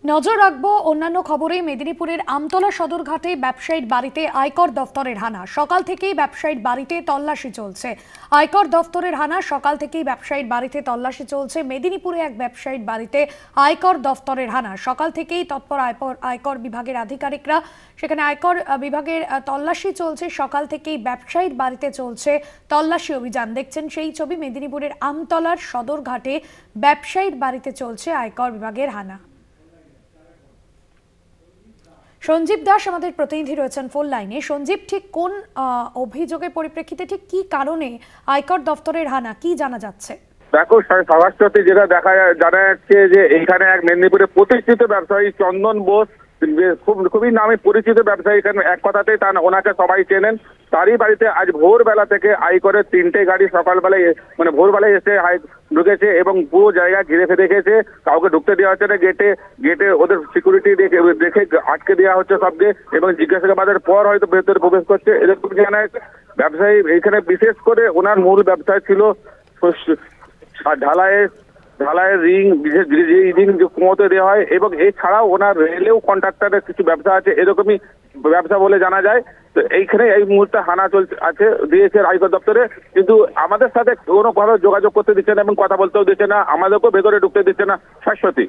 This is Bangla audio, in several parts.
নজর রাখবো অন্যান্য খবরে। মেদিনীপুরের আমতলা সদরঘাটে ব্যবসায়ীর বাড়িতে আয়কর দফতরের হানা। সকাল থেকেই ব্যবসায়ীর বাড়িতে তল্লাশি চলছে। আয়কর দফতরের হানা, সকাল থেকেই ব্যবসায়ীর বাড়িতে তল্লাশি চলছে। মেদিনীপুরে এক ব্যবসায়ীর বাড়িতে আয়কর দফতরের হানা। সকাল থেকেই তৎপর আয়কর বিভাগের আধিকারিকরা, সেখানে আয়কর বিভাগের তল্লাশি চলছে। সকাল থেকেই ব্যবসায়ীর বাড়িতে চলছে তল্লাশি অভিযান। দেখছেন সেই ছবি। মেদিনীপুরের আমতলার সদরঘাটে ব্যবসায়ীর বাড়িতে চলছে আয়কর বিভাগের হানা। সঞ্জীব দাস আমাদের প্রতিনিধি রয়েছেন ফোন লাইনে। সঞ্জীব, ঠিক কোন অভিযোগের পরিপ্রেক্ষিতে, ঠিক কি কারণে আয়কর দফতরের হানা, কি জানা যাচ্ছে? দেখো, সরাসরি যেটা জানা যাচ্ছে যে এইখানে এক মেদিনীপুরে প্রতিষ্ঠিত ব্যবসায়ী চন্দন বোস, খুবই নামে পরিচিত ব্যবসায়ী, এখানে এক কথাতেই ওনাকে সবাই চেনেন। তারই বাড়িতে আজ ভোরবেলা থেকে আয়করের 3টে গাড়ি সকালবেলায় ভোরবেলায় এসে ঢুকেছে এবং পুরো জায়গা ঘিরে ফেলে রেখেছে। কাউকে ঢুকতে দেওয়া হচ্ছে না। গেটে ওদের সিকিউরিটি দেখে আটকে দেওয়া হচ্ছে সবকে, এবং জিজ্ঞাসাবাদের পর হয়তো ভেতরে প্রবেশ করছে। এরকম জানা যাচ্ছে ব্যবসায়ী এখানে বিশেষ করে ওনার মূল ব্যবসায় ছিল ঢালাইয়ের রিং, বিশেষ রিং যে কুমোতে দেওয়া হয়, এবং এছাড়াও ওনার রেলেও কন্ট্রাক্টরের কিছু ব্যবসা আছে, এরকমই ব্যবসা বলে জানা যায়। তো এইখানে এই মুহূর্তে হানা দিয়েছে আয়কর দপ্তরে, কিন্তু আমাদের সাথে কোনোভাবে যোগাযোগ করতে দিচ্ছে না এবং কথা বলতেও দিচ্ছে না, আমাদেরকেও ভেতরে ঢুকতে দিচ্ছে না। শাশ্বতী,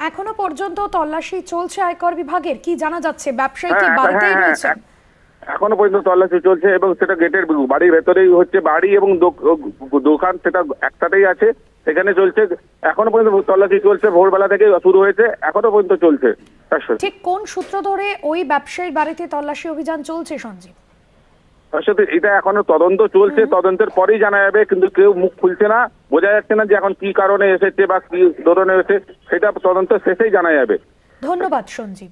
এখনো পর্যন্ত তল্লাশি চলছে আয়কর বিভাগের, কি জানা যাচ্ছে? ব্যবসায়ী কি বাড়িতেই রয়েছে? এখনো পর্যন্ত তল্লাশি চলছে এবং সেটা গেটের বাড়ির ভেতরেই হচ্ছে। বাড়ি এবং দোকান সেটা একসাথেই আছে, সেখানে চলছে। এখনো পর্যন্ত তল্লাশি চলছে, ভোরবেলা থেকে শুরু হয়েছে, এখনো পর্যন্ত চলছে। ঠিক কোন সূত্র ধরে ওই ব্যবসায়ীর বাড়িতে তল্লাশি অভিযান চলছে সঞ্জীব? আসলে এটা এখনো তদন্ত চলছে, তদন্তের পরেই জানা যাবে, কিন্তু কেউ মুখ খুলছে না। বোঝা যাচ্ছে না যে এখন কি কারণে এসেছে বা কি ধরনের এসেছে, সেটা তদন্ত শেষেই জানা যাবে। ধন্যবাদ সঞ্জীব।